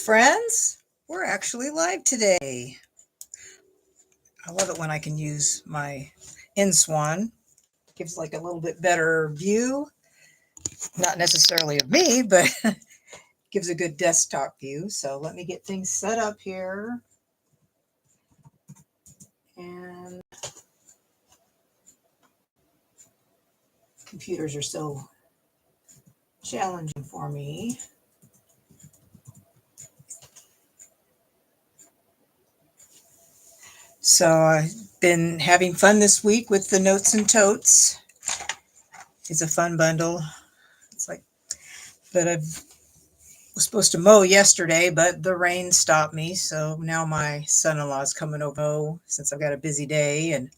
friends. We're actually live today. I love it when I can use my InSwan. Gives like a little bit better view. Not necessarily of me, but gives a good desktop view. So let me get things set up here. And computers are so challenging for me. So I've been having fun this week with the Notes and Totes. It's a fun bundle. It's like, but I was supposed to mow yesterday, but the rain stopped me. So now my son-in-law is coming over since I've got a busy day. And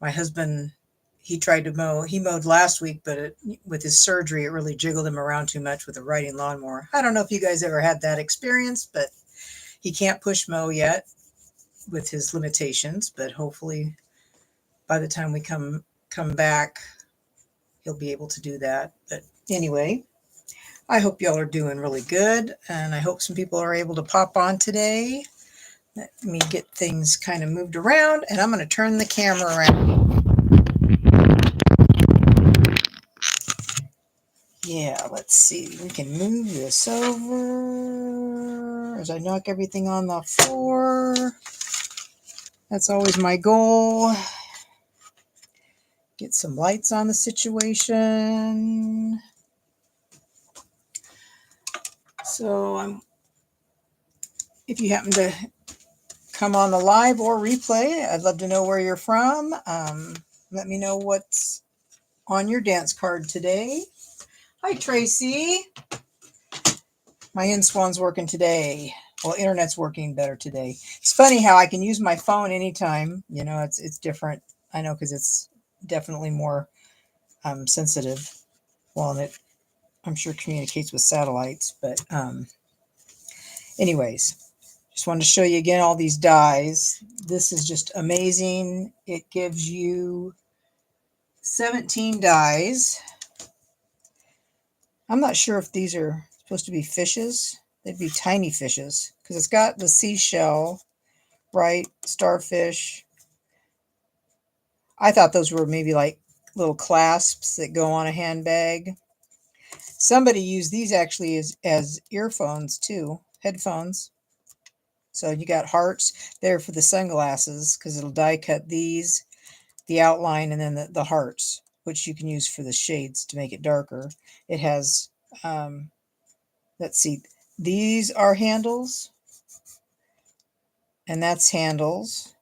my husband, he tried to mow. He mowed last week, but with his surgery, it really jiggled him around too much with a riding lawnmower. I don't know if you guys ever had that experience, but he can't push mow yet with his limitations. But hopefully by the time we come back, he'll be able to do that. But anyway, I hope y'all are doing really good, and I hope some people are able to pop on today. Let me get things kind of moved around, and I'm going to turn the camera around. Yeah, let's see. We can move this over as I knock everything on the floor. That's always my goal. Get some lights on the situation. So if you happen to come on the live or replay, I'd love to know where you're from. Let me know what's on your dance card today. Hi, Tracy. My InSwan's working today. Well, internet's working better today. It's funny how I can use my phone anytime. You know, it's different. I know, because it's definitely more sensitive. Well, and it, I'm sure, communicates with satellites. But anyways, just wanted to show you again all these dies. This is just amazing. It gives you 17 dies. I'm not sure if these are supposed to be fishes. They'd be tiny fishes because it's got the seashell, right? Starfish. I thought those were maybe like little clasps that go on a handbag. Somebody used these actually as earphones too, headphones. So you got hearts there for the sunglasses because it'll die cut these, the outline, and then the hearts, which you can use for the shades to make it darker. It has, let's see, these are handles, and that's handles.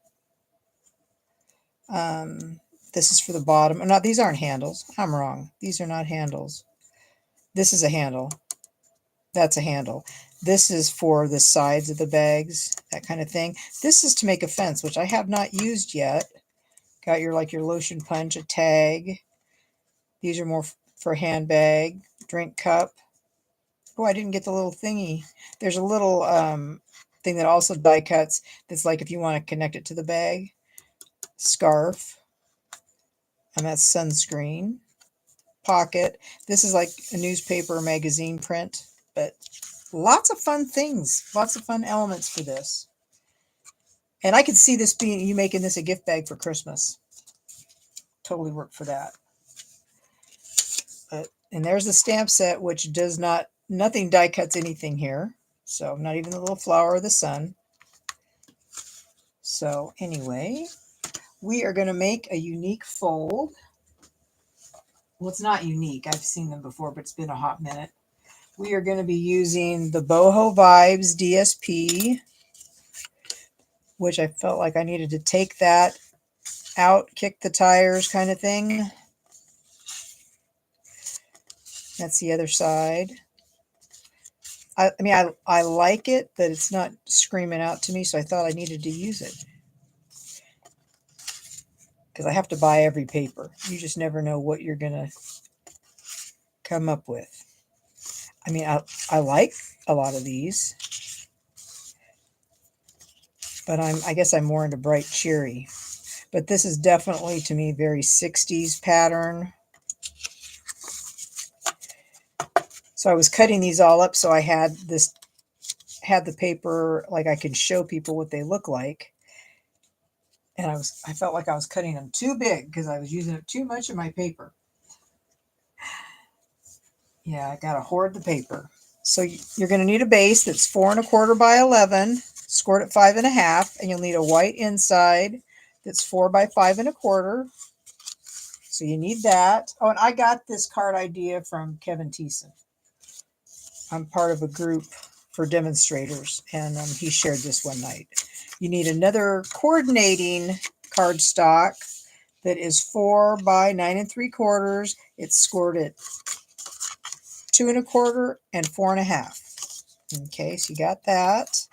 This is for the bottom. No, these aren't handles. I'm wrong. These are not handles. This is a handle. That's a handle. This is for the sides of the bags, that kind of thing. This is to make a fence, which I have not used yet. Got your lotion punch, a tag. These are more for handbag, drink cup. Oh, I didn't get the little thingy. There's a little thing that also die cuts. That's like if you want to connect it to the bag. Scarf. And that's sunscreen. Pocket. This is like a newspaper or magazine print. But lots of fun things. Lots of fun elements for this. And I could see this being, you making this a gift bag for Christmas. Totally work for that. And there's the stamp set, which does not, nothing die cuts anything here. So not even the little flower of the sun. So anyway, we are going to make a unique fold. Well, it's not unique. I've seen them before, but it's been a hot minute. We are going to be using the Boho Vibes DSP, which I felt like I needed to take that out, kick the tires kind of thing. That's the other side. I mean, I like it, but it's not screaming out to me, so I thought I needed to use it. Because I have to buy every paper. You just never know what you're going to come up with. I mean, I like a lot of these. But I guess I'm more into bright cherry. But this is definitely, to me, very 60s pattern. So I was cutting these all up, so I had this had the paper like I can show people what they look like. And I felt like I was cutting them too big because I was using up too much of my paper. Yeah, I gotta hoard the paper. So you're going to need a base that's 4 1/4 by 11, scored at 5 1/2, and you'll need a white inside that's 4 by 5 1/4. So you need that. Oh, and I got this card idea from Kevin Thiessen. I'm part of a group for demonstrators, and he shared this one night. You need another coordinating cardstock that is 4 by 9 3/4. It's scored at 2 1/4 and 4 1/2. Okay, so you got that.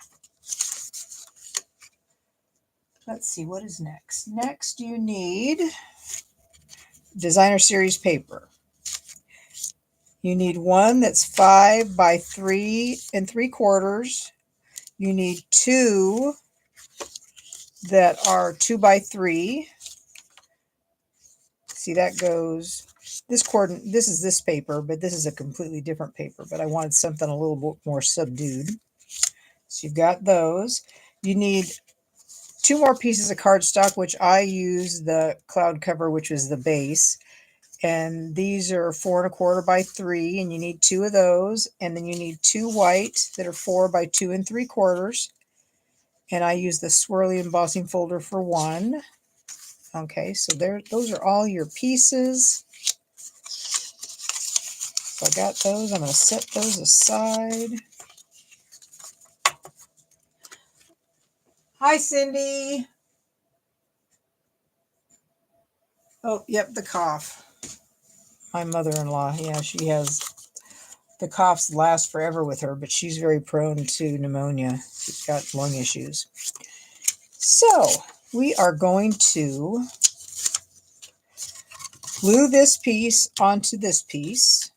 Let's see, what is next? Next, you need designer series paper. You need one that's 5 by 3 3/4. You need 2 that are 2 by 3. See, that goes, this is this paper, but this is a completely different paper, but I wanted something a little bit more subdued. So you've got those. You need 2 more pieces of cardstock, which I use the cloud cover, which is the base. And these are 4 1/4 by 3, and you need 2 of those. And then you need 2 white that are 4 by 2 3/4. And I use the swirly embossing folder for 1. Okay, so those are all your pieces. So I got those. I'm going to set those aside. Hi, Cindy. Oh, yep, the cough. My mother-in-law, yeah, she has, the coughs last forever with her, but she's very prone to pneumonia. She's got lung issues. So we are going to glue this piece onto this piece.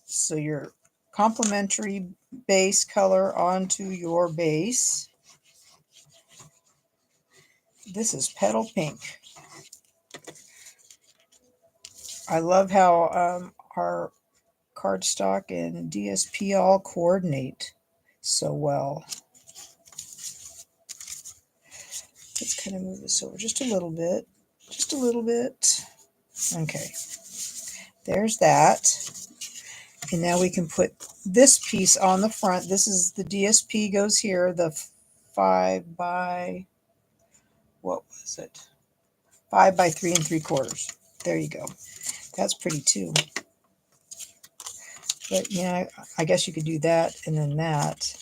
So your complementary base color onto your base. This is Petal Pink. I love how our cardstock and DSP all coordinate so well. Let's kind of move this over just a little bit. Just a little bit. Okay. There's that. And now we can put this piece on the front. This is the DSP goes here, the 5 by, what was it? 5 by 3 3/4. There you go. That's pretty too. But yeah, I guess you could do that and then that.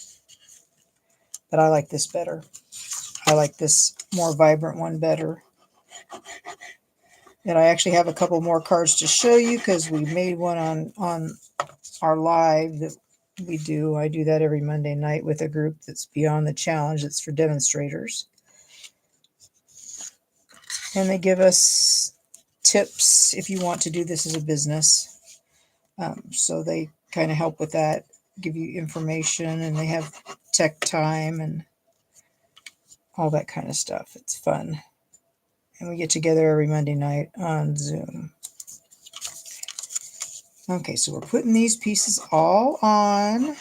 But I like this better. I like this more vibrant one better. And I actually have a couple more cards to show you because we made one on our live that we do. I do that every Monday night with a group that's beyond the challenge. It's for demonstrators. And they give us tips if you want to do this as a business. So they kind of help with that, give you information, and they have tech time and all that kind of stuff. It's fun. And we get together every Monday night on Zoom. Okay, so we're putting these pieces all on.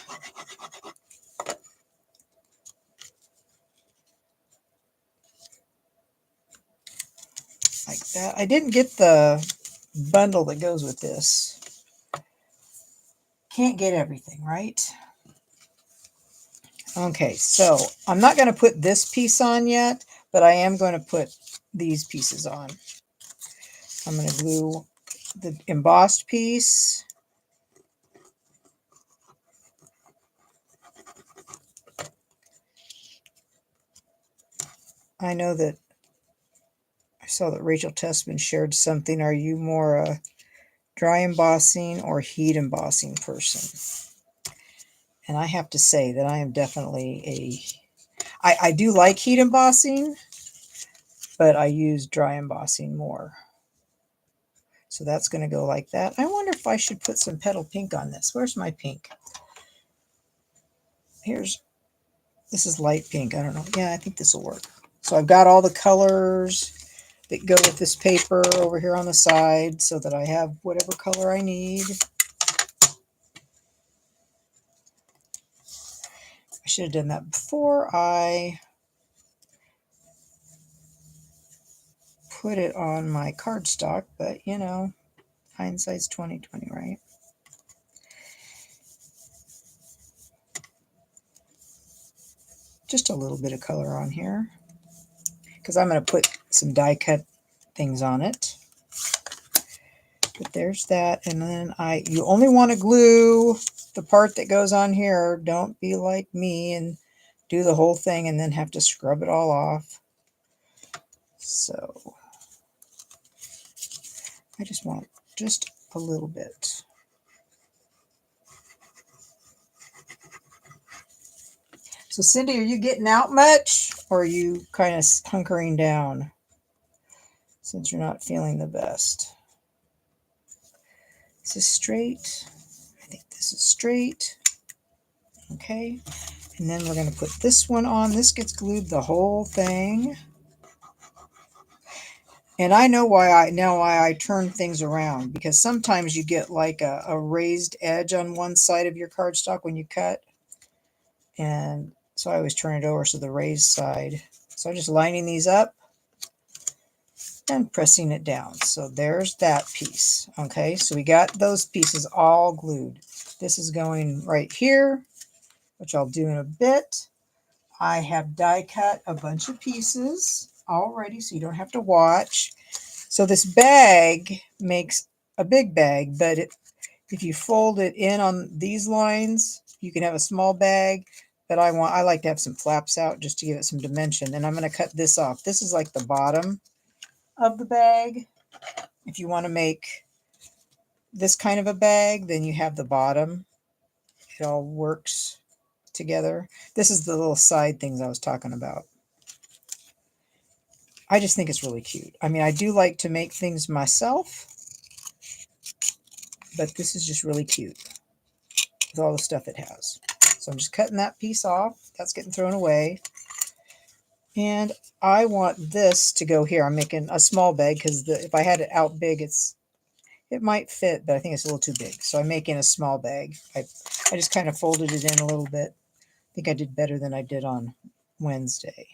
Like that. I didn't get the bundle that goes with this. Can't get everything, right? Okay, so I'm not going to put this piece on yet, but I am going to put these pieces on. I'm going to glue the embossed piece. I know that I saw that Rachel Tessman shared something. Are you more a dry embossing or heat embossing person? And I have to say that I am definitely I do like heat embossing, but I use dry embossing more. So that's going to go like that. I wonder if I should put some petal pink on this. Where's my pink? This is light pink. I don't know. Yeah, I think this will work. So I've got all the colors that go with this paper over here on the side so that I have whatever color I need. I should have done that before I put it on my cardstock, but you know, hindsight's 20/20, right? Just a little bit of color on here because I'm going to put some die cut things on it. But there's that, and then you only want to glue the part that goes on here. Don't be like me and do the whole thing and then have to scrub it all off. So I just want just a little bit. So Cindy, are you getting out much, or are you kind of hunkering down since you're not feeling the best? This is straight. I think this is straight. Okay. And then we're going to put this one on. This gets glued the whole thing. And I know why I turn things around, because sometimes you get like a raised edge on one side of your cardstock when you cut. And so I always turn it over so the raised side. So I'm just lining these up and pressing it down. So there's that piece. Okay, so we got those pieces all glued. This is going right here, which I'll do in a bit. I have die cut a bunch of pieces already, so you don't have to watch. So this bag makes a big bag, but if you fold it in on these lines, you can have a small bag. But I like to have some flaps out just to give it some dimension. And I'm going to cut this off. This is like the bottom of the bag. If you want to make this kind of a bag, then you have the bottom. It all works together. This is the little side things I was talking about. I just think it's really cute. I mean, I do like to make things myself, but this is just really cute with all the stuff it has. So I'm just cutting that piece off. That's getting thrown away. And I want this to go here. I'm making a small bag because if I had it out big, it might fit, but I think it's a little too big. So I'm making a small bag. I just kind of folded it in a little bit. I think I did better than I did on Wednesday.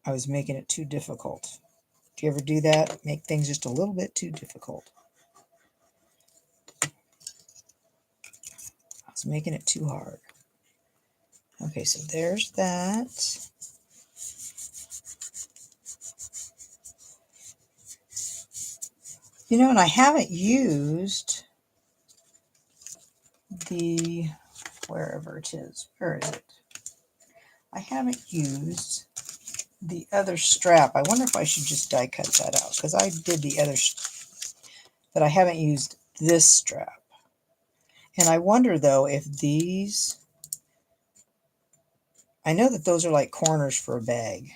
I was making it too difficult. Do you ever do that? Make things just a little bit too difficult. I was making it too hard. Okay, so there's that. You know, and I haven't used the, wherever it is, where is it? I haven't used the other strap. I wonder if I should just die cut that out, because I did the other, but I haven't used this strap. And I wonder though if these, I know that those are like corners for a bag,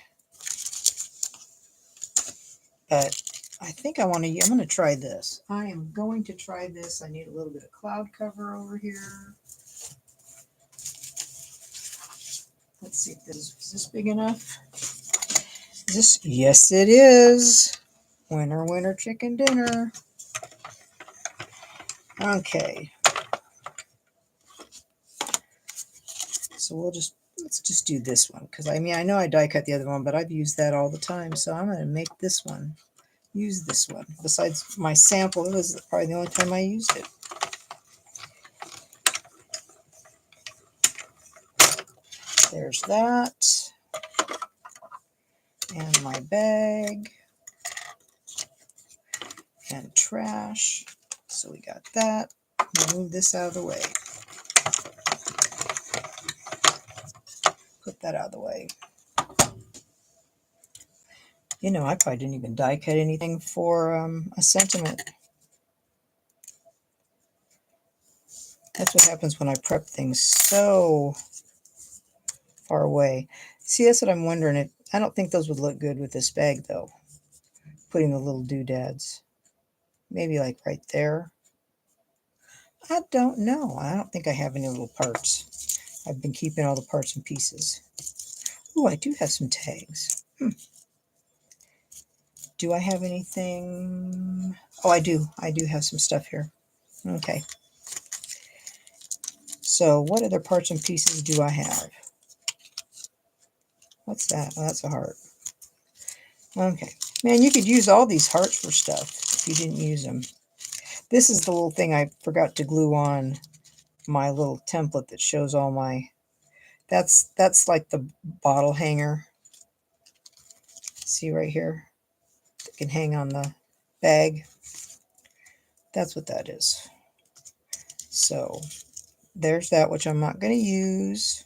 but I think I'm going to try this. I am going to try this. I need a little bit of cloud cover over here. Let's see if is this big enough? Yes, it is. Winner, winner, chicken dinner. Okay. So let's just do this one, because I mean, I know I die cut the other one, but I've used that all the time. So I'm going to make this one, use this one. Besides my sample, it was probably the only time I used it. There's that. And my bag. And trash. So we got that. Move this out of the way. Put that out of the way. You know, I probably didn't even die cut anything for a sentiment. That's what happens when I prep things so far away. See, that's what I'm wondering. I don't think those would look good with this bag, though. Putting the little doodads. Maybe like right there. I don't know. I don't think I have any little parts. I've been keeping all the parts and pieces. Oh, I do have some tags. Do I have anything? Oh, I do. I do have some stuff here. Okay. So what other parts and pieces do I have? What's that? Oh, that's a heart. Okay. Man, you could use all these hearts for stuff if you didn't use them. This is the little thing I forgot to glue on my little template that shows all my... That's like the bottle hanger. See right here? It can hang on the bag. That's what that is. So there's that, which I'm not going to use.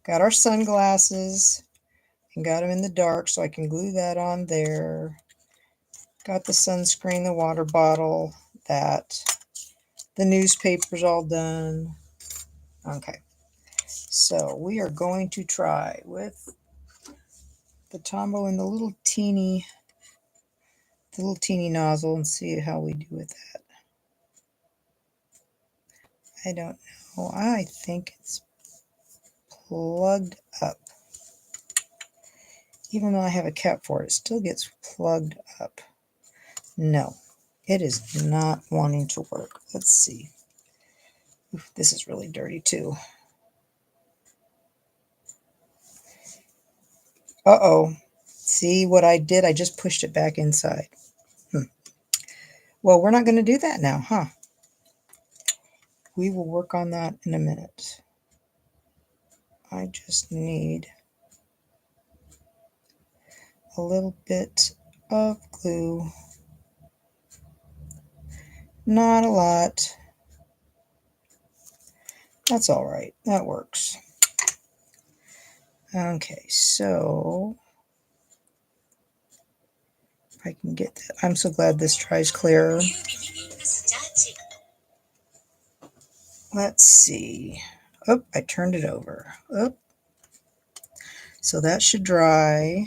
Got our sunglasses and got them in the dark, so I can glue that on there. Got the sunscreen, the water bottle, that. The newspaper's all done. Okay, so we are going to try with the Tombow and the little teeny nozzle and see how we do with that. I don't know. I think it's plugged up. Even though I have a cap for it, it still gets plugged up. No, it is not wanting to work. Let's see. Oof, this is really dirty too. Uh-oh. See what I did? I just pushed it back inside. Well, we're not going to do that now, huh? We will work on that in a minute. I just need a little bit of glue. Not a lot. That's all right. That works. Okay, so if I can get that. I'm so glad this dries clear. Let's see. Oh, I turned it over. Oh. So that should dry.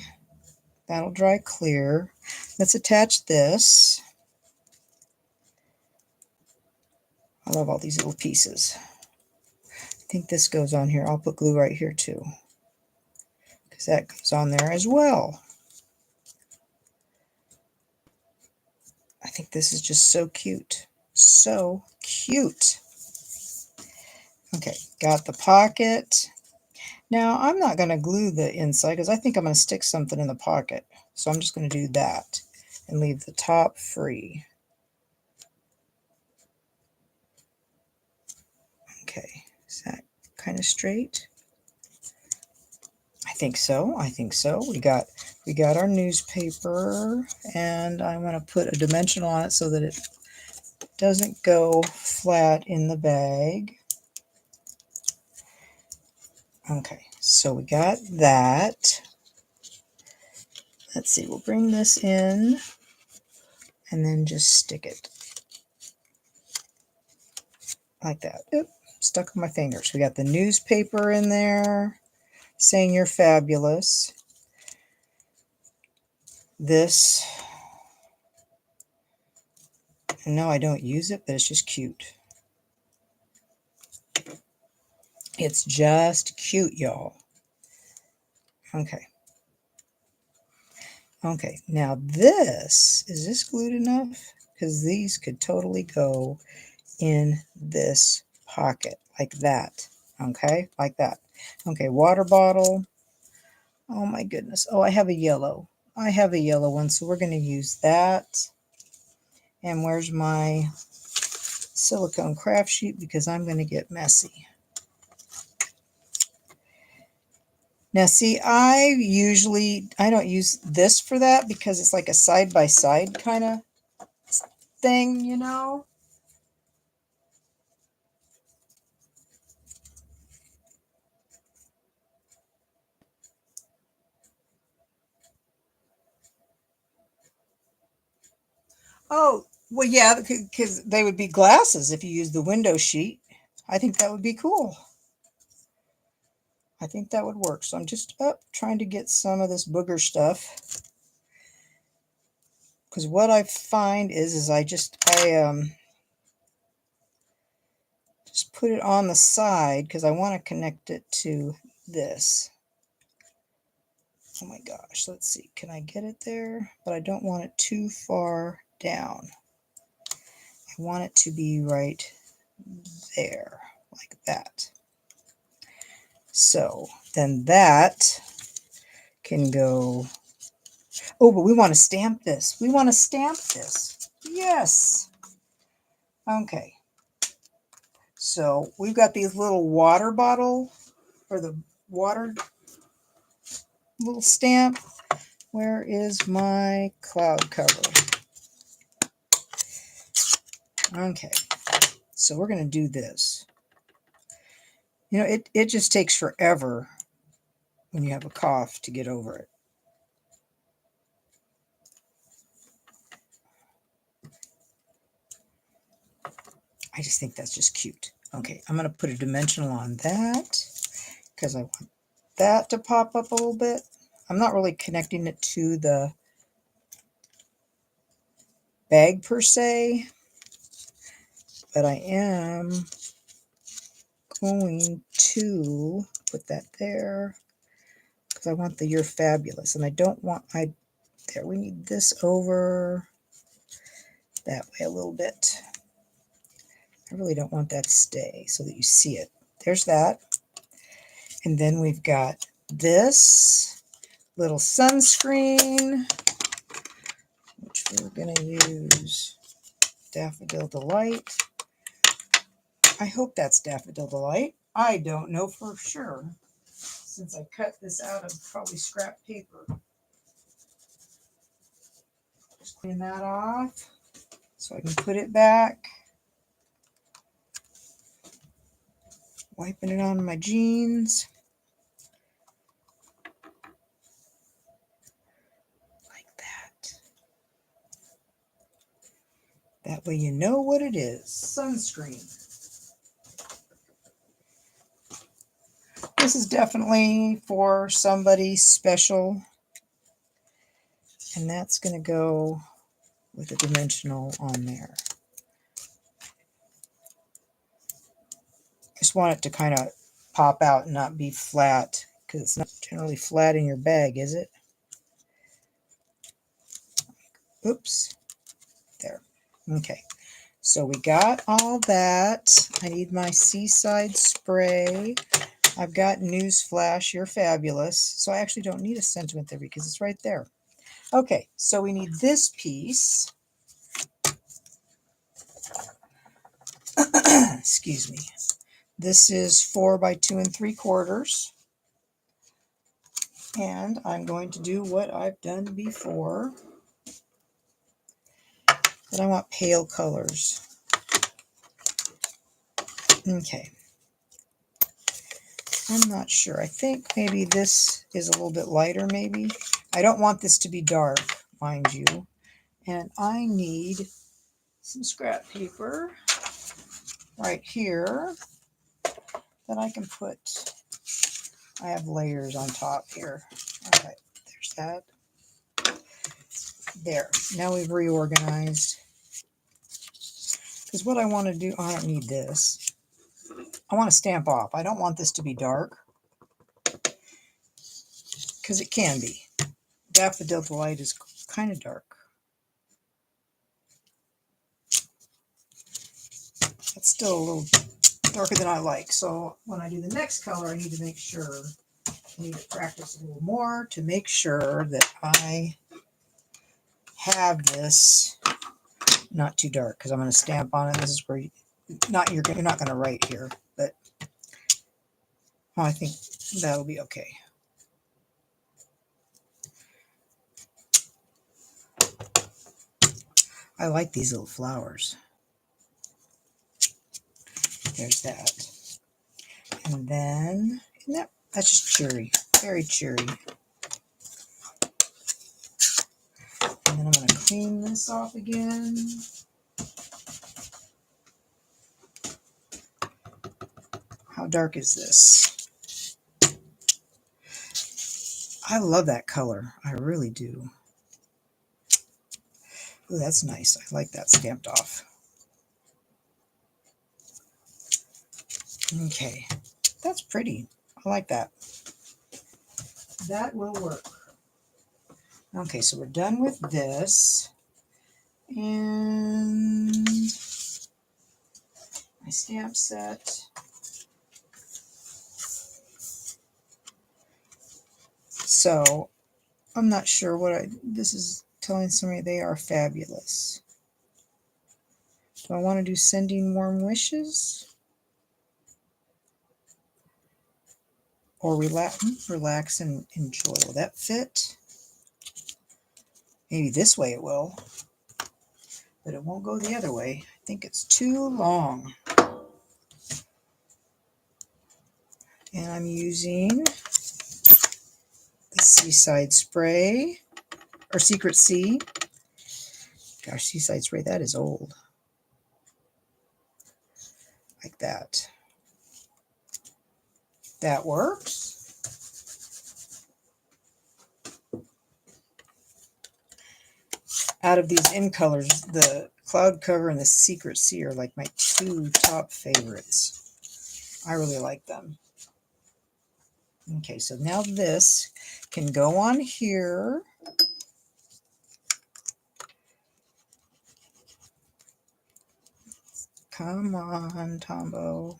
That'll dry clear. Let's attach this. I love all these little pieces. I think this goes on here. I'll put glue right here too, because that goes on there as well. I think this is just so cute. So cute. Okay, got the pocket. Now, I'm not going to glue the inside because I think I'm going to stick something in the pocket. So I'm just going to do that and leave the top free. Okay, is that kind of straight? I think so. I think so. We got our newspaper, and I'm going to put a dimensional on it so that it doesn't go flat in the bag. Okay, so we got that. Let's see, we'll bring this in and then just stick it like that. Oop, stuck on my fingers. We got the newspaper in there saying you're fabulous. This, no, I don't use it, but it's just cute. It's just cute, y'all. Okay. Okay, now this, is this glued enough? Because these could totally go in this pocket like that. Okay, like that. Okay, water bottle. Oh my goodness. Oh, I have a yellow. I have a yellow one, so we're going to use that. And where's my silicone craft sheet? Because I'm going to get messy. Now see, I don't use this for that because it's like a side-by-side kind of thing, you know? Oh, well, yeah, because they would be glasses if you use the window sheet. I think that would be cool. I think that would work. So I'm just trying to get some of this booger stuff. Because what I find is I just put it on the side because I want to connect it to this. Oh my gosh, let's see. Can I get it there? But I don't want it too far down. I want it to be right there. like that. So then that can go, oh, but we want to stamp this. We want to stamp this. Yes. Okay. So we've got these little water bottle, or the water little stamp. Where is my cloud cover? Okay. So we're going to do this. You know, it just takes forever when you have a cough to get over it. I just think that's just cute. Okay, I'm going to put a dimensional on that because I want that to pop up a little bit. I'm not really connecting it to the bag per se, but I am going to put that there because I want the You're Fabulous, and I don't want there. We need this over that way a little bit. I really don't want that to stay so that you see it. There's that. And then we've got this little sunscreen, which we're going to use Daffodil Delight. I hope that's Daffodil Delight. I don't know for sure, since I cut this out of probably scrap paper. Just clean that off so I can put it back. Wiping it on my jeans. Like that. That way you know what it is. Sunscreen. This is definitely for somebody special. And that's going to go with a dimensional on there. Just want it to kind of pop out and not be flat, because it's not generally flat in your bag, is it? Oops. There. Okay. So we got all that. I need my Seaside spray. I've got Newsflash, You're Fabulous. So I actually don't need a sentiment there because it's right there. Okay, so we need this piece. Excuse me. This is 4 by 2 3/4. And I'm going to do what I've done before. But I want pale colors. Okay. I'm not sure. I think maybe this is a little bit lighter, maybe. I don't want this to be dark, mind you. And I need some scrap paper right here that I can put. I have layers on top here. All right, there's that. There. Now we've reorganized. Because what I want to do, I don't need this. I want to stamp off. I don't want this to be dark. Because it can be. Daffodil Delight is kind of dark. It's still a little darker than I like. So when I do the next color, I need to make sure, I need to practice a little more to make sure that I have this not too dark, because I'm going to stamp on it. This is where you're not going to write here, but I think that'll be okay. I like these little flowers. There's that. And then, that's just cheery, very cheery. And then I'm going to clean this off again. How dark is this? I love that color. I really do. Oh, that's nice. I like that stamped off. Okay. That's pretty. I like that. That will work. Okay, so we're done with this. And my stamp set. So I'm not sure what this is telling somebody they are fabulous. Do I want to do sending warm wishes? Or relax and enjoy? Will that fit? Maybe this way it will, but it won't go the other way. I think it's too long. And I'm using the Seaside Spray, or Secret Sea. Gosh, Seaside Spray, that is old. Like that. That works. Out of these in colors, the Cloud Cover and the Secret Sea are like my two top favorites. I really like them. Okay, so now this can go on here. Come on, Tombo.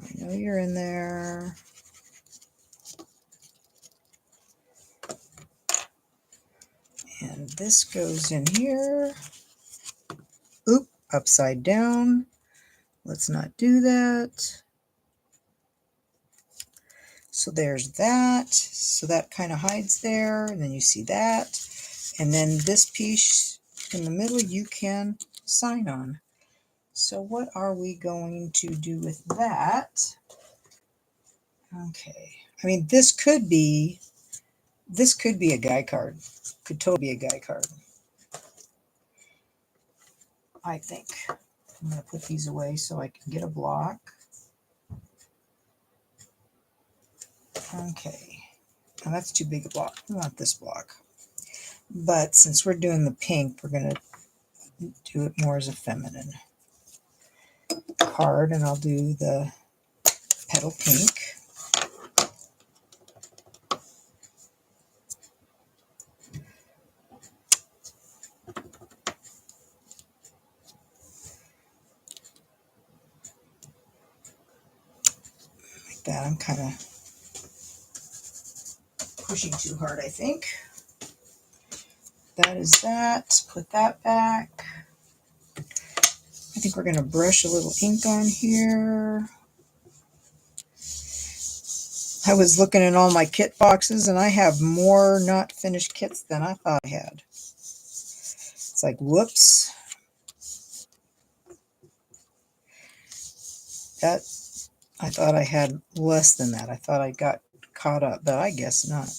I know you're in there. And this goes in here. Oop, upside down. Let's not do that. So there's that. So that kind of hides there. And then you see that. And then this piece in the middle you can sign on. So what are we going to do with that? Okay. I mean, this could be a guy card. Could totally be a guy card. I think. I'm going to put these away so I can get a block. Okay. Now that's too big a block. I want this block. But since we're doing the pink, we're going to do it more as a feminine card, and I'll do the petal pink. Like that. I'm kind of pushing too hard, I think. That is that. Put that back. I think we're going to brush a little ink on here. I was looking in all my kit boxes, and I have more not finished kits than I thought I had. It's like, whoops. That, I thought I had less than that. I thought I got caught up, but I guess not.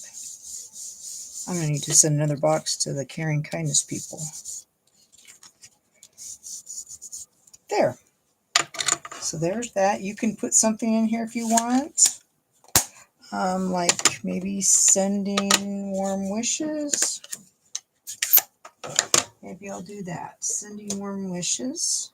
I'm going to need to send another box to the Caring Kindness people. There. So there's that. You can put something in here if you want. Like maybe sending warm wishes. Maybe I'll do that. Sending warm wishes.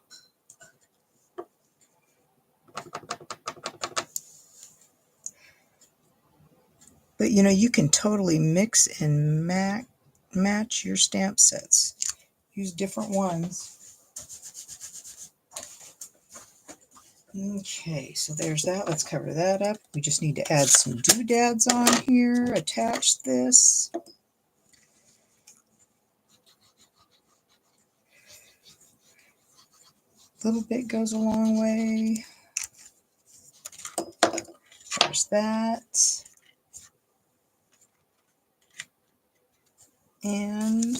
But you know, you can totally mix and match your stamp sets. Use different ones. Okay, so there's that. Let's cover that up. We just need to add some doodads on here. Attach this. A little bit goes a long way. There's that. And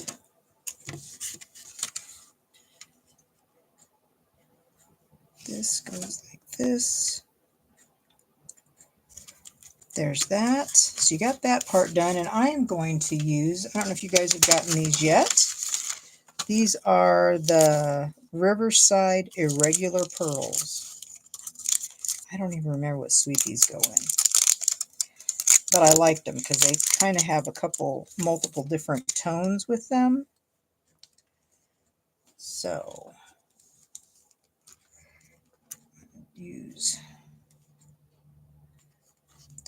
this goes like this. There's that. So you got that part done, and I am going to use, I don't know if you guys have gotten these yet. These are the Riverside Irregular Pearls. I don't even remember what suite these go in. But I liked them because they kind of have multiple different tones with them. So, use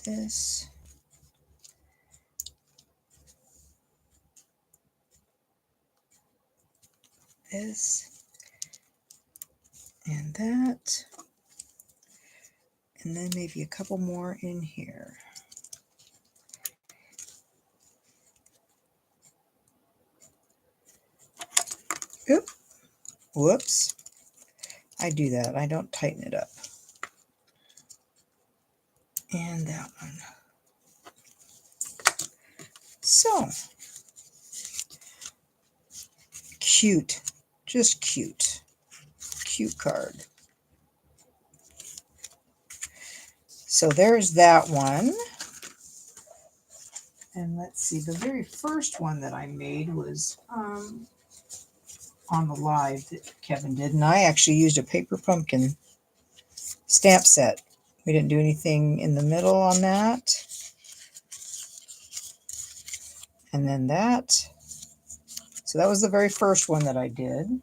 this. This. And that. And then maybe a couple more in here. Oop, whoops. I do that. I don't tighten it up. And that one. So, cute. Just cute. Cute card. So there's that one. And let's see, the very first one that I made was on the live that Kevin did. And I actually used a paper pumpkin stamp set. We didn't do anything in the middle on that. And then that. So that was the very first one that I did.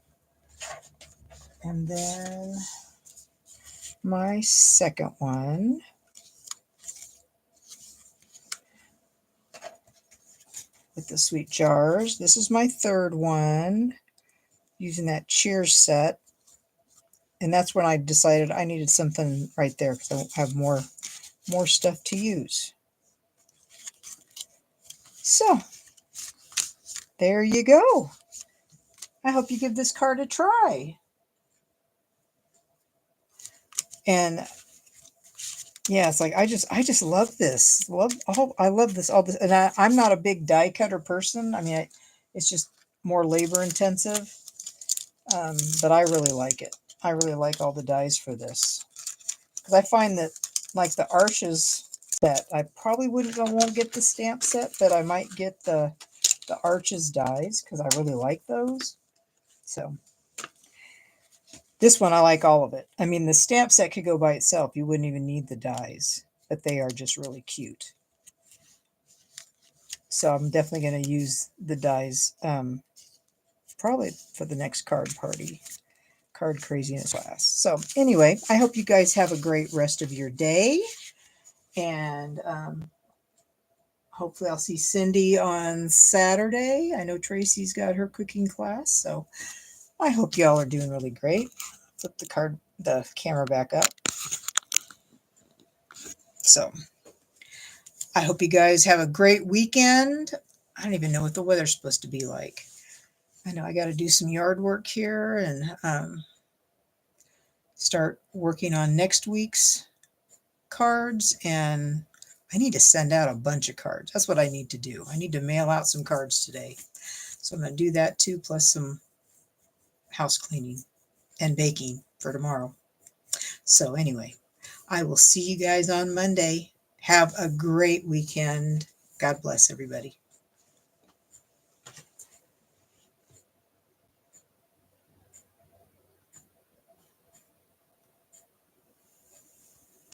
And then my second one. With the sweet jars. This is my third one. Using that Cheers set. And that's when I decided I needed something right there because I have more stuff to use. So, there you go. I hope you give this card a try. And yeah, it's like I just love this. I love this all this. And I'm not a big die cutter person. I mean, it's just more labor intensive. But I really like it. I really like all the dies for this. Because I find that like the arches that I probably won't get the stamp set, but I might get the arches dies because I really like those. So this one, I like all of it. I mean, the stamp set could go by itself. You wouldn't even need the dies, but they are just really cute. So I'm definitely going to use the dies probably for the next card party, card craziness class. So anyway, I hope you guys have a great rest of your day. And hopefully I'll see Cindy on Saturday. I know Tracy's got her cooking class, so I hope y'all are doing really great. Flip the camera back up. So I hope you guys have a great weekend. I don't even know what the weather's supposed to be like. I know I got to do some yard work here and start working on next week's cards, and I need to send out a bunch of cards. That's what I need to do. I need to mail out some cards today. So I'm going to do that too, plus some house cleaning and baking for tomorrow. So anyway, I will see you guys on Monday. Have a great weekend. God bless everybody.